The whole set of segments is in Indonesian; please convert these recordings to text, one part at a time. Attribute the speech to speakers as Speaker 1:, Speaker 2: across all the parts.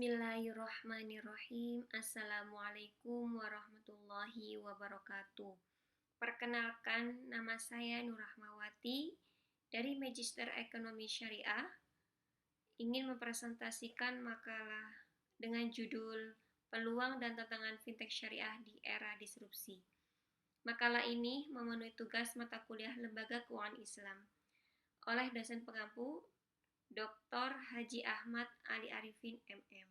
Speaker 1: Bismillahirrahmanirrahim. Assalamualaikum warahmatullahi wabarakatuh. Perkenalkan, nama saya Nur Rahmawati dari Magister Ekonomi Syariah. Ingin mempresentasikan makalah dengan judul Peluang dan Tantangan Fintech Syariah di Era Disrupsi. Makalah ini memenuhi tugas mata kuliah Lembaga Keuangan Islam oleh dosen pengampu Dr. Haji Ahmad Ali Arifin MM.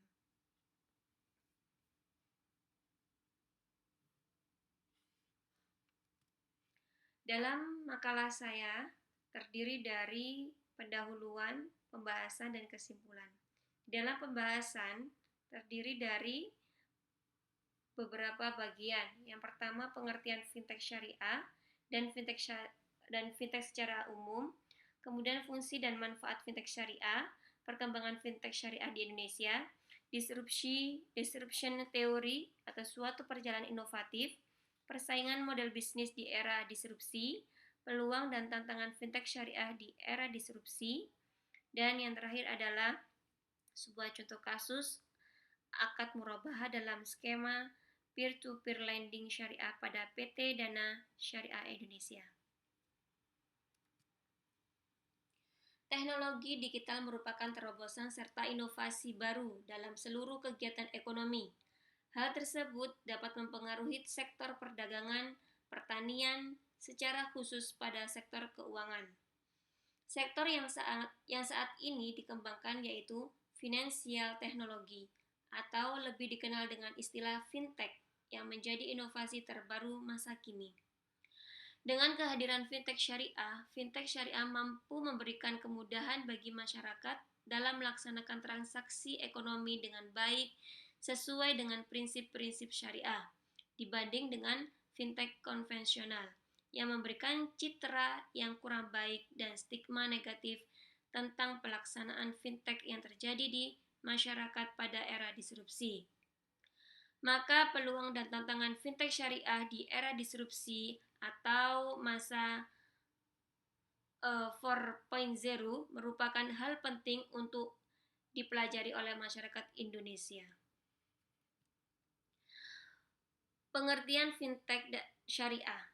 Speaker 1: Dalam makalah saya terdiri dari pendahuluan, pembahasan, dan kesimpulan. Dalam pembahasan terdiri dari beberapa bagian. Yang pertama, pengertian fintech syariah dan fintech secara umum. Kemudian fungsi dan manfaat fintech syariah, perkembangan fintech syariah di Indonesia, disruption theory atau suatu perjalanan inovatif, persaingan model bisnis di era disrupsi, peluang dan tantangan fintech syariah di era disrupsi, dan yang terakhir adalah sebuah contoh kasus akad murabahah dalam skema peer-to-peer lending syariah pada PT Dana Syariah Indonesia. Teknologi digital merupakan terobosan serta inovasi baru dalam seluruh kegiatan ekonomi. Hal tersebut dapat mempengaruhi sektor perdagangan, pertanian, secara khusus pada sektor keuangan. Sektor yang saat ini dikembangkan yaitu finansial teknologi atau lebih dikenal dengan istilah fintech yang menjadi inovasi terbaru masa kini. Dengan kehadiran fintech syariah mampu memberikan kemudahan bagi masyarakat dalam melaksanakan transaksi ekonomi dengan baik sesuai dengan prinsip-prinsip syariah dibanding dengan fintech konvensional yang memberikan citra yang kurang baik dan stigma negatif tentang pelaksanaan fintech yang terjadi di masyarakat pada era disrupsi. Maka peluang dan tantangan fintech syariah di era disrupsi atau masa 4.0 merupakan hal penting untuk dipelajari oleh masyarakat Indonesia. Pengertian fintech syariah.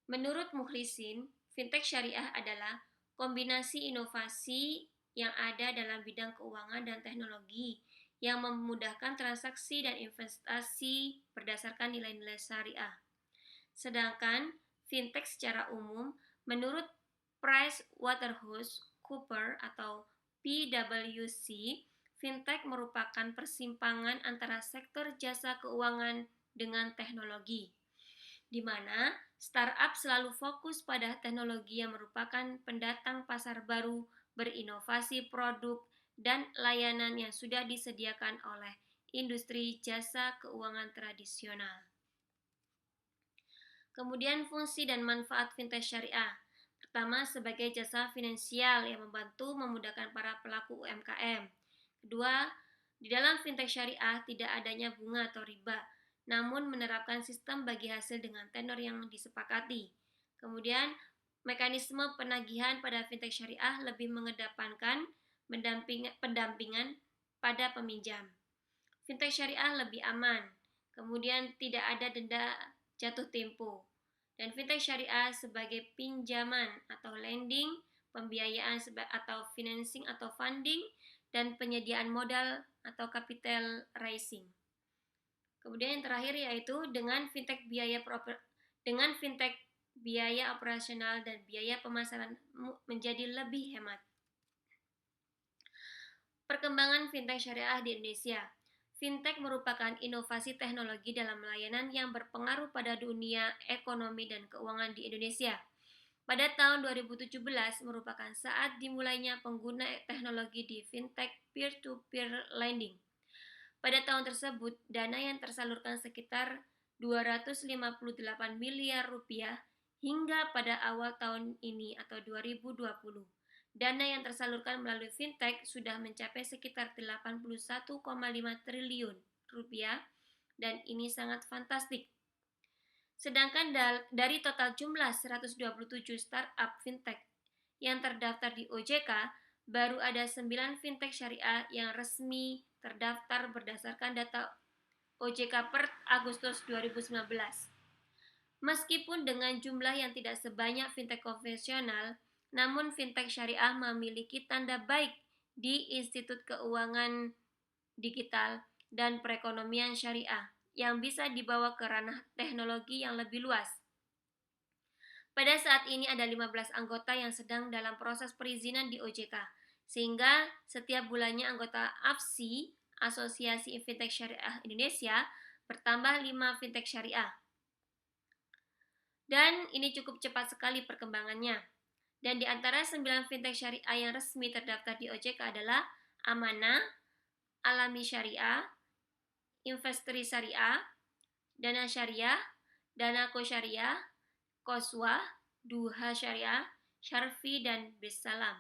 Speaker 1: Menurut Mukhlisin, fintech syariah adalah kombinasi inovasi yang ada dalam bidang keuangan dan teknologi yang memudahkan transaksi dan investasi berdasarkan nilai-nilai syariah. Sedangkan fintech secara umum, menurut PricewaterhouseCoopers atau PwC, fintech merupakan persimpangan antara sektor jasa keuangan dengan teknologi, di mana startup selalu fokus pada teknologi yang merupakan pendatang pasar baru, berinovasi produk dan layanan yang sudah disediakan oleh industri jasa keuangan tradisional. Kemudian fungsi dan manfaat fintech syariah. Pertama, sebagai jasa finansial yang membantu memudahkan para pelaku UMKM. Kedua, di dalam fintech syariah tidak adanya bunga atau riba, namun menerapkan sistem bagi hasil dengan tenor yang disepakati. Kemudian, mekanisme penagihan pada fintech syariah lebih mengedepankan pendampingan pada peminjam. Fintech syariah lebih aman, kemudian tidak ada denda jatuh tempo. Dan fintech syariah sebagai pinjaman atau lending, pembiayaan atau financing atau funding, dan penyediaan modal atau capital raising. Kemudian yang terakhir yaitu dengan fintech biaya operasional dan biaya pemasaran menjadi lebih hemat. Perkembangan fintech syariah di Indonesia. Fintech merupakan inovasi teknologi dalam layanan yang berpengaruh pada dunia ekonomi dan keuangan di Indonesia. Pada tahun 2017 merupakan saat dimulainya pengguna teknologi di fintech peer-to-peer lending. Pada tahun tersebut, dana yang tersalurkan sekitar 258 miliar rupiah hingga pada awal tahun ini atau 2020. Dana yang tersalurkan melalui fintech sudah mencapai sekitar 81,5 triliun rupiah dan ini sangat fantastik. Sedangkan dari total jumlah 127 startup fintech yang terdaftar di OJK, baru ada 9 fintech syariah yang resmi terdaftar berdasarkan data OJK per Agustus 2019. Meskipun dengan jumlah yang tidak sebanyak fintech konvensional, namun fintech syariah memiliki tanda baik di Institut Keuangan Digital dan Perekonomian Syariah yang bisa dibawa ke ranah teknologi yang lebih luas. Pada saat ini ada 15 anggota yang sedang dalam proses perizinan di OJK, sehingga setiap bulannya anggota AFSI, Asosiasi Fintech Syariah Indonesia, bertambah 5 fintech syariah. Dan ini cukup cepat sekali perkembangannya. Dan di antara 9 fintech syariah yang resmi terdaftar di OJK adalah Amanah, Alami Syariah, Investri Syariah, Dana Syariah, Danako Syariah, Koswa, Duha Syariah, Syarfi, dan Bisalam.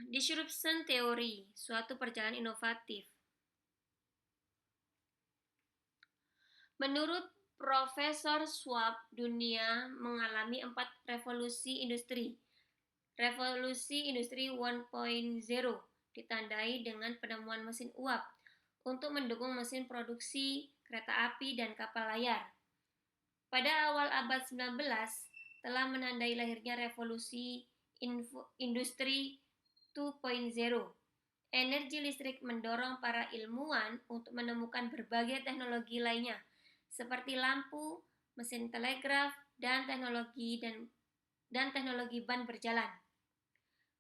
Speaker 1: Disruption Theory, suatu perjalanan inovatif. Menurut Profesor Schwab, dunia mengalami 4 revolusi industri. Revolusi industri 1.0 ditandai dengan penemuan mesin uap untuk mendukung mesin produksi kereta api dan kapal layar. Pada awal abad 19 telah menandai lahirnya revolusi industri 2.0. Energi listrik mendorong para ilmuwan untuk menemukan berbagai teknologi lainnya, seperti lampu, mesin telegraf, dan teknologi ban berjalan.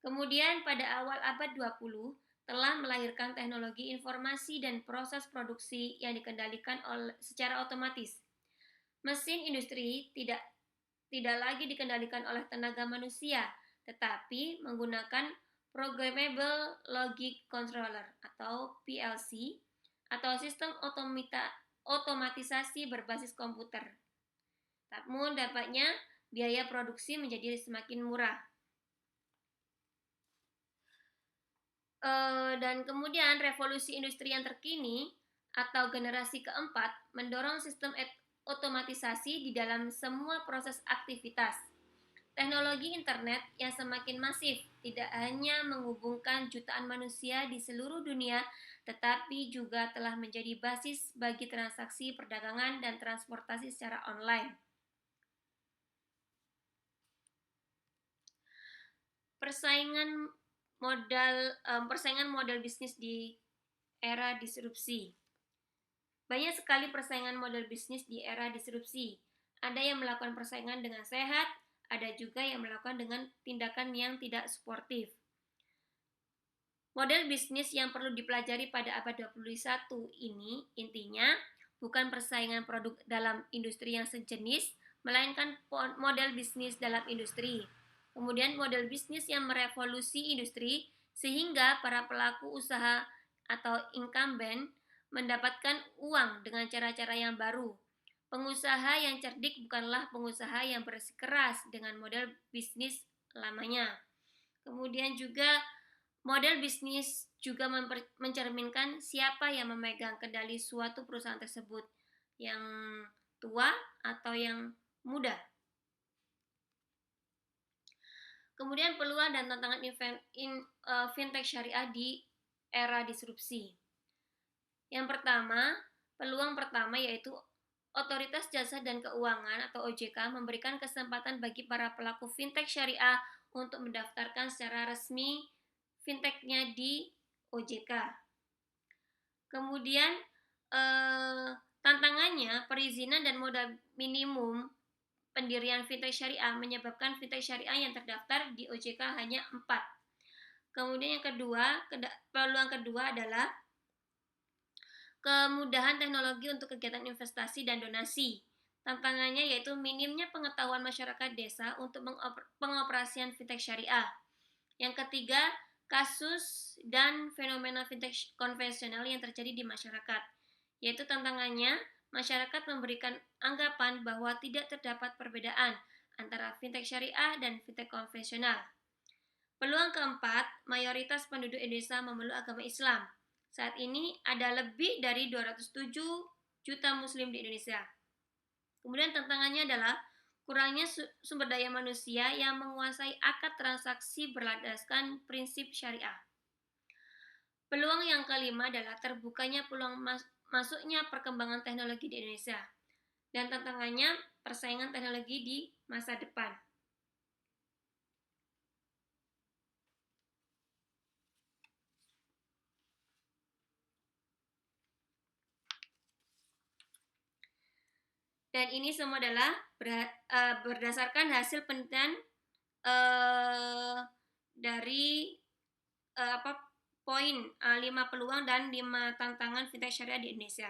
Speaker 1: Kemudian pada awal abad 20 telah melahirkan teknologi informasi dan proses produksi yang dikendalikan secara otomatis. Mesin industri tidak lagi dikendalikan oleh tenaga manusia, tetapi menggunakan Programmable Logic Controller atau PLC atau sistem otomatisasi berbasis komputer. Namun dampaknya biaya produksi menjadi semakin murah. Dan kemudian revolusi industri yang terkini atau generasi keempat mendorong sistem otomatisasi di dalam semua proses aktivitas. Teknologi internet yang semakin masif tidak hanya menghubungkan jutaan manusia di seluruh dunia, tetapi juga telah menjadi basis bagi transaksi perdagangan dan transportasi secara online. Persaingan model bisnis di era disrupsi. Banyak sekali persaingan model bisnis di era disrupsi. Ada yang melakukan persaingan dengan sehat, ada juga yang melakukan dengan tindakan yang tidak suportif. Model bisnis yang perlu dipelajari pada abad 21 ini intinya bukan persaingan produk dalam industri yang sejenis, melainkan model bisnis dalam industri. Kemudian model bisnis yang merevolusi industri sehingga para pelaku usaha atau incumbent mendapatkan uang dengan cara-cara yang baru. Pengusaha yang cerdik bukanlah pengusaha yang bersikeras dengan model bisnis lamanya. Kemudian juga model bisnis juga mencerminkan siapa yang memegang kendali suatu perusahaan tersebut, yang tua atau yang muda. Kemudian peluang dan tantangan fintech syariah di era disrupsi. Yang pertama, peluang pertama yaitu Otoritas Jasa dan Keuangan atau OJK memberikan kesempatan bagi para pelaku fintech syariah untuk mendaftarkan secara resmi fintechnya di OJK. Kemudian tantangannya perizinan dan modal minimum pendirian fintech syariah menyebabkan fintech syariah yang terdaftar di OJK hanya 4. Kemudian yang kedua, peluang kedua adalah kemudahan teknologi untuk kegiatan investasi dan donasi. Tantangannya yaitu minimnya pengetahuan masyarakat desa untuk pengoperasian fintech syariah. Yang ketiga, kasus dan fenomena fintech konvensional yang terjadi di masyarakat. Yaitu tantangannya, masyarakat memberikan anggapan bahwa tidak terdapat perbedaan antara fintech syariah dan fintech konvensional. Peluang keempat, mayoritas penduduk Indonesia memeluk agama Islam. Saat ini ada lebih dari 207 juta muslim di Indonesia. Kemudian tantangannya adalah kurangnya sumber daya manusia yang menguasai akad transaksi berlandaskan prinsip syariah. Peluang yang kelima adalah terbukanya peluang masuknya perkembangan teknologi di Indonesia dan tantangannya persaingan teknologi di masa depan. Dan ini semua adalah berdasarkan hasil penelitian dari poin 5 peluang dan 5 tantangan fintech syariah di Indonesia.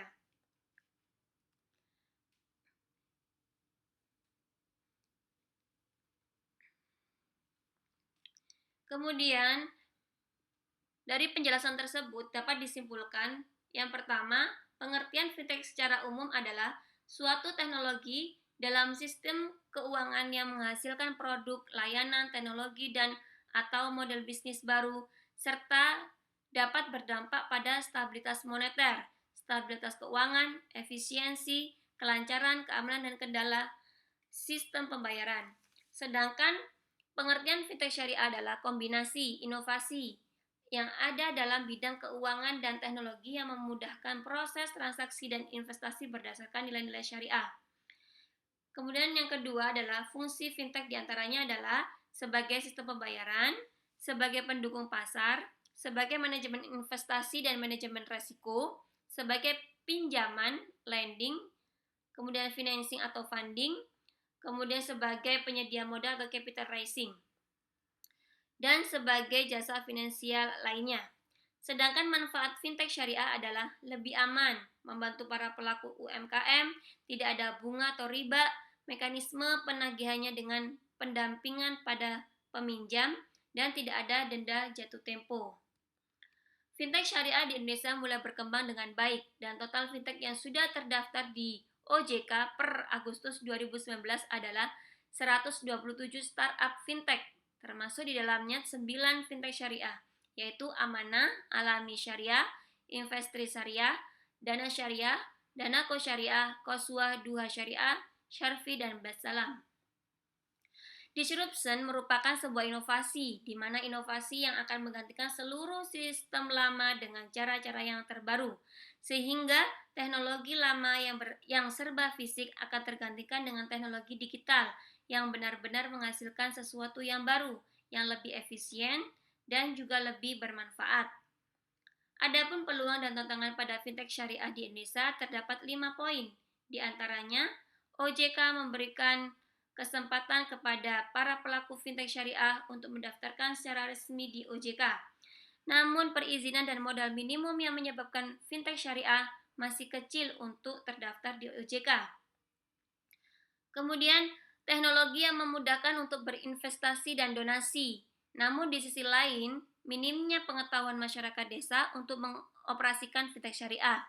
Speaker 1: Kemudian dari penjelasan tersebut dapat disimpulkan yang pertama, pengertian fintech secara umum adalah suatu teknologi dalam sistem keuangan yang menghasilkan produk, layanan, teknologi, dan atau model bisnis baru, serta dapat berdampak pada stabilitas moneter, stabilitas keuangan, efisiensi, kelancaran, keamanan, dan kendala sistem pembayaran. Sedangkan pengertian fintech syariah adalah kombinasi inovasi yang ada dalam bidang keuangan dan teknologi yang memudahkan proses transaksi dan investasi berdasarkan nilai-nilai syariah. Kemudian yang kedua adalah fungsi fintech diantaranya adalah sebagai sistem pembayaran, sebagai pendukung pasar, sebagai manajemen investasi dan manajemen risiko, sebagai pinjaman, lending, kemudian financing atau funding, kemudian sebagai penyedia modal atau capital raising, dan sebagai jasa finansial lainnya. Sedangkan manfaat fintech syariah adalah lebih aman, membantu para pelaku UMKM, tidak ada bunga atau riba, mekanisme penagihannya dengan pendampingan pada peminjam, dan tidak ada denda jatuh tempo. Fintech syariah di Indonesia mulai berkembang dengan baik, dan total fintech yang sudah terdaftar di OJK per Agustus 2019 adalah 127 startup fintech, termasuk di dalamnya 9 fintech syariah, yaitu Amanah, Alami Syariah, Investri Syariah, Dana Syariah, Danako Syariah, Koswa Duha Syariah, Syarfi, dan Basalam. Disruption merupakan sebuah inovasi, di mana inovasi yang akan menggantikan seluruh sistem lama dengan cara-cara yang terbaru, sehingga teknologi lama yang serba fisik akan tergantikan dengan teknologi digital yang benar-benar menghasilkan sesuatu yang baru, yang lebih efisien, dan juga lebih bermanfaat. Adapun peluang dan tantangan pada fintech syariah di Indonesia terdapat 5 poin. Di antaranya, OJK memberikan kesempatan kepada para pelaku fintech syariah untuk mendaftarkan secara resmi di OJK. Namun perizinan dan modal minimum yang menyebabkan fintech syariah masih kecil untuk terdaftar di OJK. Kemudian, teknologi yang memudahkan untuk berinvestasi dan donasi. Namun di sisi lain, minimnya pengetahuan masyarakat desa untuk mengoperasikan fintech syariah.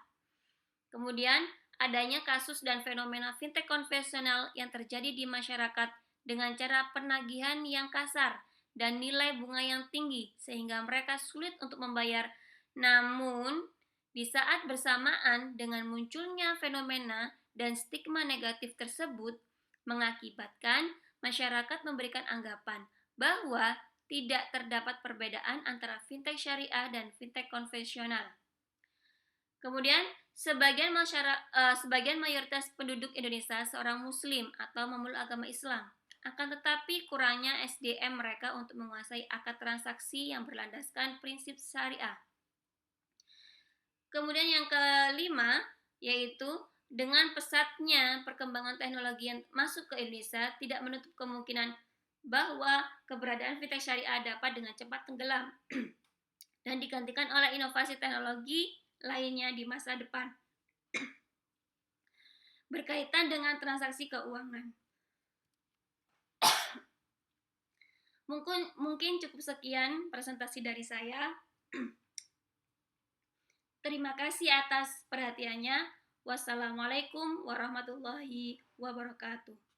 Speaker 1: Kemudian, adanya kasus dan fenomena fintech konvensional yang terjadi di masyarakat dengan cara penagihan yang kasar dan nilai bunga yang tinggi sehingga mereka sulit untuk membayar. Namun, di saat bersamaan dengan munculnya fenomena dan stigma negatif tersebut mengakibatkan masyarakat memberikan anggapan bahwa tidak terdapat perbedaan antara fintech syariah dan fintech konvensional. Kemudian, sebagian mayoritas penduduk Indonesia seorang muslim atau memeluk agama Islam. Akan tetapi kurangnya SDM mereka untuk menguasai akad transaksi yang berlandaskan prinsip syariah. Kemudian yang kelima, yaitu dengan pesatnya perkembangan teknologi yang masuk ke Indonesia tidak menutup kemungkinan bahwa keberadaan fintech syariah dapat dengan cepat tenggelam dan digantikan oleh inovasi teknologi lainnya di masa depan berkaitan dengan transaksi keuangan. Mungkin cukup sekian presentasi dari saya. Terima kasih atas perhatiannya. Wassalamualaikum warahmatullahi wabarakatuh.